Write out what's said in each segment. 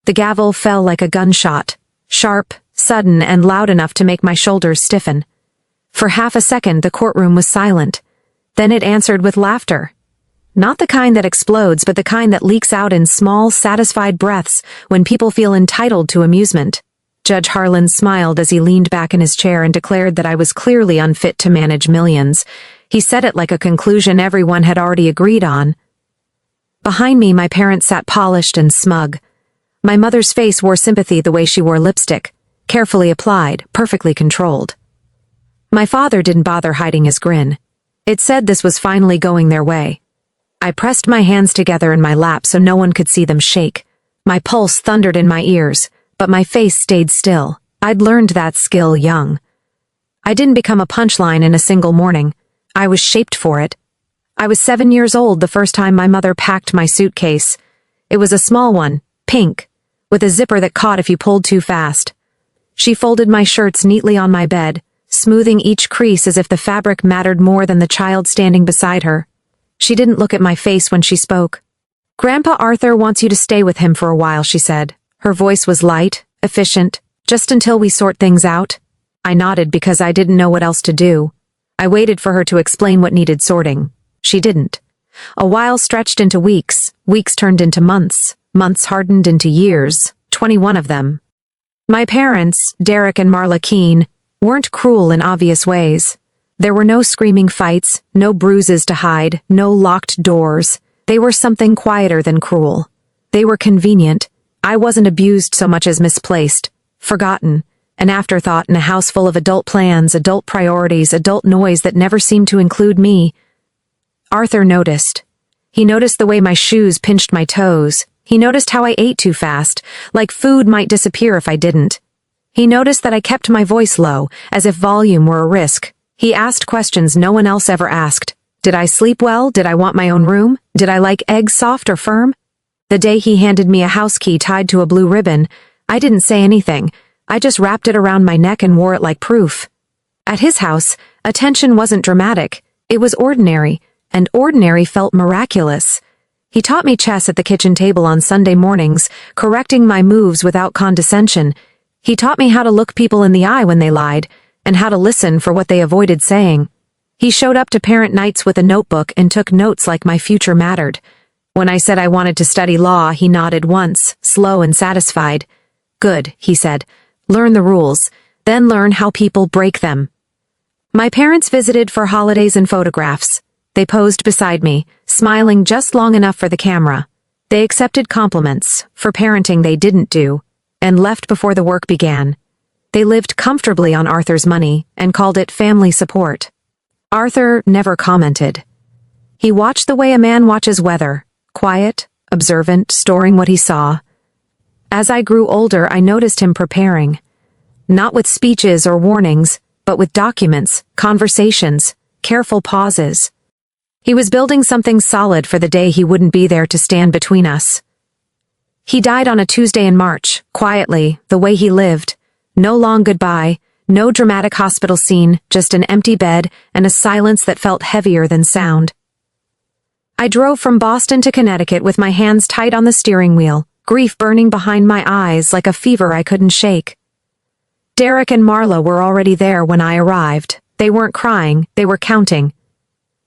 The gavel fell like a gunshot, sharp, sudden, and loud enough to make my shoulders stiffen. For half a second, the courtroom was silent. Then it answered with laughter. Not the kind that explodes, but the kind that leaks out in small, satisfied breaths when people feel entitled to amusement. Judge Harlan smiled as he leaned back in his chair and declared that I was clearly unfit to manage millions. He said it like a conclusion everyone had already agreed on. Behind me, my parents sat polished and smug. My mother's face wore sympathy the way she wore lipstick, carefully applied, perfectly controlled. My father didn't bother hiding his grin. It said this was finally going their way. I pressed my hands together in my lap so no one could see them shake. My pulse thundered in my ears, but my face stayed still. I'd learned that skill young. I didn't become a punchline in a single morning. I was shaped for it. I was 7 years old the first time my mother packed my suitcase. It was a small one, pink, with a zipper that caught if you pulled too fast. She folded my shirts neatly on my bed, smoothing each crease as if the fabric mattered more than the child standing beside her. She didn't look at my face when she spoke. "Grandpa Arthur wants you to stay with him for a while," she said. Her voice was light, efficient, just until we sort things out. I nodded because I didn't know what else to do. I waited for her to explain what needed sorting. She didn't. A while stretched into weeks, weeks turned into months, months hardened into years, 21 of them. My parents, Derek and Marla Keene, weren't cruel in obvious ways. There were no screaming fights, no bruises to hide, no locked doors. They were something quieter than cruel. They were convenient. I wasn't abused so much as misplaced, forgotten, an afterthought in a house full of adult plans, adult priorities, adult noise that never seemed to include me. Arthur noticed. He noticed the way my shoes pinched my toes. He noticed how I ate too fast, like food might disappear if I didn't. He noticed that I kept my voice low, as if volume were a risk. He asked questions no one else ever asked. Did I sleep well? Did I want my own room? Did I like eggs soft or firm? The day he handed me a house key tied to a blue ribbon, I didn't say anything. I just wrapped it around my neck and wore it like proof. At his house, attention wasn't dramatic. It was ordinary, and ordinary felt miraculous. He taught me chess at the kitchen table on Sunday mornings, correcting my moves without condescension. He taught me how to look people in the eye when they lied, and how to listen for what they avoided saying. He showed up to parent nights with a notebook and took notes like my future mattered. When I said I wanted to study law, he nodded once, slow and satisfied. "Good," he said. "Learn the rules, then learn how people break them." My parents visited for holidays and photographs. They posed beside me, smiling just long enough for the camera. They accepted compliments, for parenting they didn't do, and left before the work began. They lived comfortably on Arthur's money and called it family support. Arthur never commented. He watched the way a man watches weather, quiet, observant, storing what he saw. As I grew older, I noticed him preparing. Not with speeches or warnings, but with documents, conversations, careful pauses. He was building something solid for the day he wouldn't be there to stand between us. He died on a Tuesday in March, quietly, the way he lived. No long goodbye, no dramatic hospital scene, just an empty bed and a silence that felt heavier than sound. I drove from Boston to Connecticut with my hands tight on the steering wheel, grief burning behind my eyes like a fever I couldn't shake. Derek and Marla were already there when I arrived. They weren't crying, they were counting.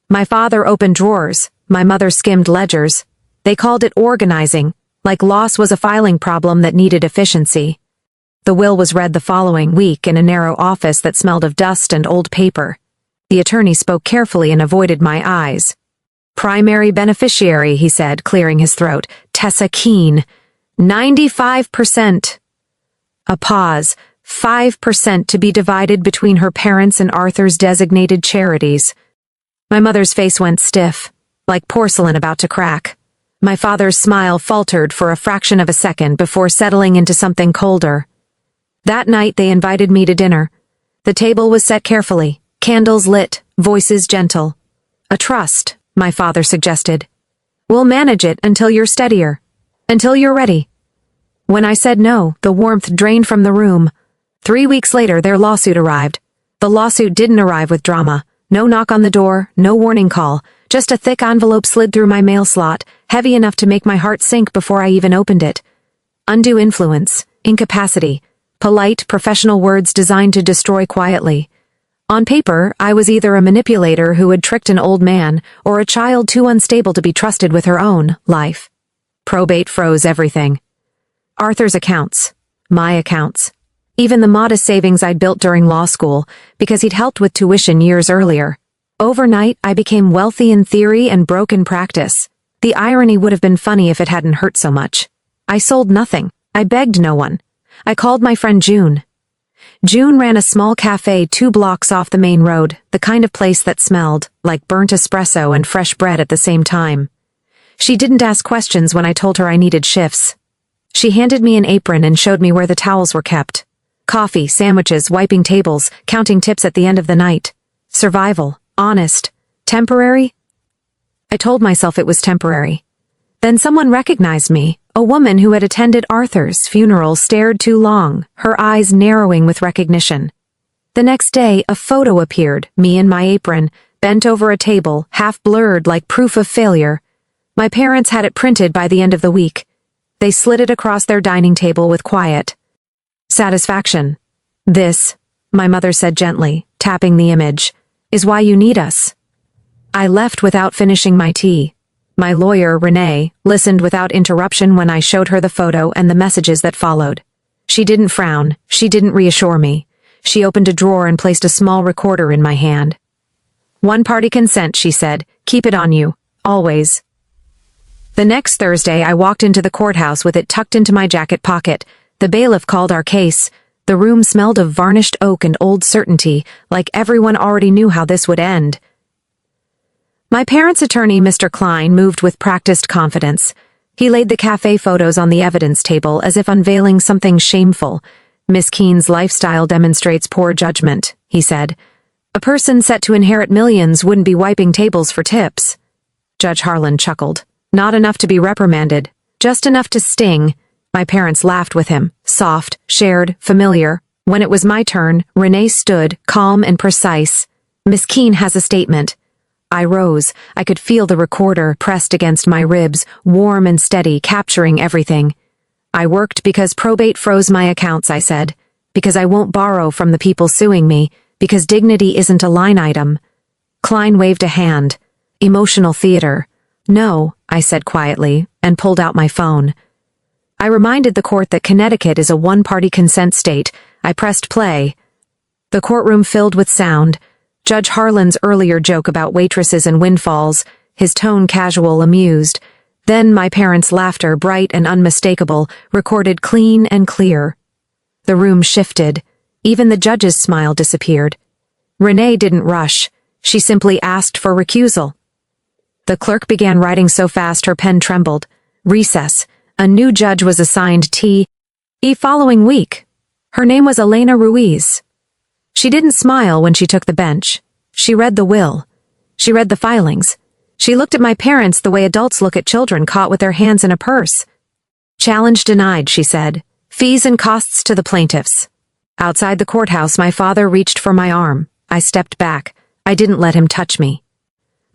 My father opened drawers, my mother skimmed ledgers. They called it organizing, like loss was a filing problem that needed efficiency. The will was read the following week in a narrow office that smelled of dust and old paper. The attorney spoke carefully and avoided my eyes. "Primary beneficiary," he said, clearing his throat, "Tessa Keene. 95%. A pause. 5% to be divided between her parents and Arthur's designated charities. My mother's face went stiff, like porcelain about to crack. My father's smile faltered for a fraction of a second before settling into something colder. That night they invited me to dinner. The table was set carefully, candles lit, voices gentle. "A trust," my father suggested. "We'll manage it until you're steadier. Until you're ready." When I said no, the warmth drained from the room. 3 weeks later, their lawsuit arrived. The lawsuit didn't arrive with drama. No knock on the door, no warning call. Just a thick envelope slid through my mail slot, heavy enough to make my heart sink before I even opened it. Undue influence, incapacity, polite, professional words designed to destroy quietly. On paper, I was either a manipulator who had tricked an old man or a child too unstable to be trusted with her own life. Probate froze everything. Arthur's accounts. My accounts. Even the modest savings I'd built during law school, because he'd helped with tuition years earlier. Overnight, I became wealthy in theory and broke in practice. The irony would have been funny if it hadn't hurt so much. I sold nothing. I begged no one. I called my friend June. June ran a small cafe 2 blocks off the main road, the kind of place that smelled like burnt espresso and fresh bread at the same time. She didn't ask questions when I told her I needed shifts. She handed me an apron and showed me where the towels were kept. Coffee, sandwiches, wiping tables, counting tips at the end of the night. Survival, honest, temporary? I told myself it was temporary. Then someone recognized me. A woman who had attended Arthur's funeral stared too long, her eyes narrowing with recognition. The next day, a photo appeared, me in my apron, bent over a table, half blurred like proof of failure. My parents had it printed by the end of the week. They slid it across their dining table with quiet satisfaction. This, my mother said gently, tapping the image, is why you need us. I left without finishing my tea. My lawyer, Renee, listened without interruption when I showed her the photo and the messages that followed. She didn't frown. She didn't reassure me. She opened a drawer and placed a small recorder in my hand. One-party consent, she said. Keep it on you. Always. The next Thursday, I walked into the courthouse with it tucked into my jacket pocket. The bailiff called our case. The room smelled of varnished oak and old certainty, like everyone already knew how this would end. My parents' attorney, Mr. Klein, moved with practiced confidence. He laid the cafe photos on the evidence table as if unveiling something shameful. Miss Keene's lifestyle demonstrates poor judgment, he said. A person set to inherit millions wouldn't be wiping tables for tips. Judge Harlan chuckled. Not enough to be reprimanded, just enough to sting. My parents laughed with him, soft, shared, familiar. When it was my turn, Renee stood, calm and precise. Miss Keene has a statement. I rose. I could feel the recorder pressed against my ribs, warm and steady, capturing everything. I worked because probate froze my accounts, I said. Because I won't borrow from the people suing me. Because dignity isn't a line item. Klein waved a hand. Emotional theater. No, I said quietly, and pulled out my phone. I reminded the court that Connecticut is a one-party consent state. I pressed play. The courtroom filled with sound. Judge Harlan's earlier joke about waitresses and windfalls, his tone casual, amused. Then my parents' laughter, bright and unmistakable, recorded clean and clear. The room shifted. Even the judge's smile disappeared. Renee didn't rush. She simply asked for recusal. The clerk began writing so fast her pen trembled. Recess. A new judge was assigned the following week. Her name was Elena Ruiz. She didn't smile when she took the bench. She read the will. She read the filings. She looked at my parents the way adults look at children caught with their hands in a purse. Challenge denied, she said. Fees and costs to the plaintiffs. Outside the courthouse, my father reached for my arm. I stepped back. I didn't let him touch me.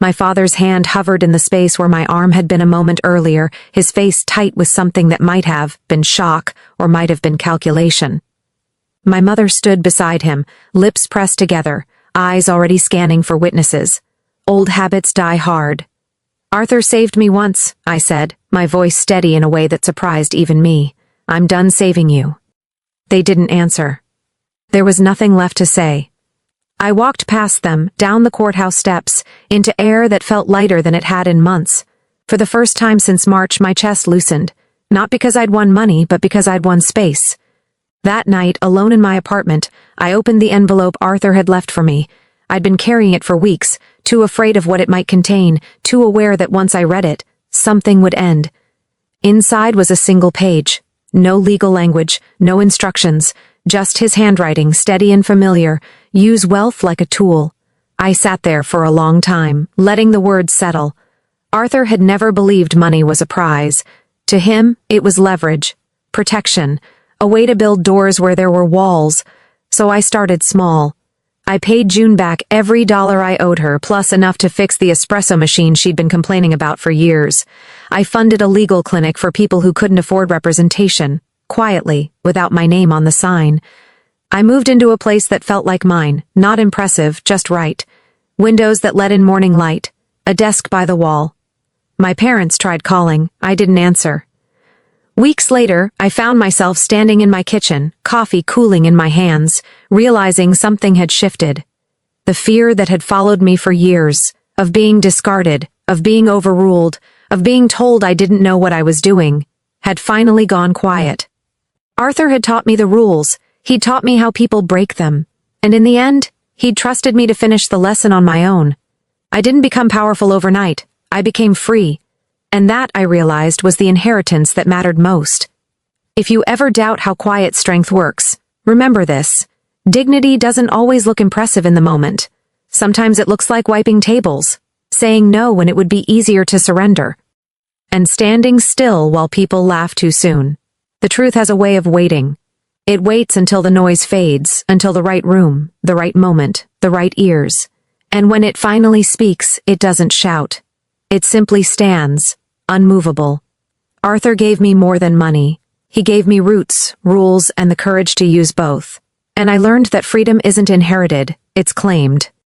My father's hand hovered in the space where my arm had been a moment earlier, his face tight with something that might have been shock or might have been calculation. My mother stood beside him, lips pressed together, eyes already scanning for witnesses. Old habits die hard. Arthur saved me once, I said, my voice steady in a way that surprised even me. I'm done saving you. They didn't answer. There was nothing left to say. I walked past them, down the courthouse steps, into air that felt lighter than it had in months. For the first time since March, my chest loosened. Not because I'd won money, but because I'd won space. That night, alone in my apartment, I opened the envelope Arthur had left for me. I'd been carrying it for weeks, too afraid of what it might contain, too aware that once I read it, something would end. Inside was a single page. No legal language, no instructions, just his handwriting, steady and familiar. Use wealth like a tool. I sat there for a long time, letting the words settle. Arthur had never believed money was a prize. To him, it was leverage, protection, a way to build doors where there were walls. So I started small. I paid June back every dollar I owed her, plus enough to fix the espresso machine she'd been complaining about for years. I funded a legal clinic for people who couldn't afford representation, quietly, without my name on the sign. I moved into a place that felt like mine, not impressive, just right. Windows that let in morning light, a desk by the wall. My parents tried calling, I didn't answer. Weeks later, I found myself standing in my kitchen, coffee cooling in my hands, realizing something had shifted. The fear that had followed me for years, of being discarded, of being overruled, of being told I didn't know what I was doing, had finally gone quiet. Arthur had taught me the rules, he'd taught me how people break them, and in the end, he'd trusted me to finish the lesson on my own. I didn't become powerful overnight, I became free. And that, I realized, was the inheritance that mattered most. If you ever doubt how quiet strength works, remember this. Dignity doesn't always look impressive in the moment. Sometimes it looks like wiping tables, saying no when it would be easier to surrender, and standing still while people laugh too soon. The truth has a way of waiting. It waits until the noise fades, until the right room, the right moment, the right ears. And when it finally speaks, it doesn't shout. It simply stands, unmovable. Arthur gave me more than money. He gave me roots, rules, and the courage to use both. And I learned that freedom isn't inherited, it's claimed.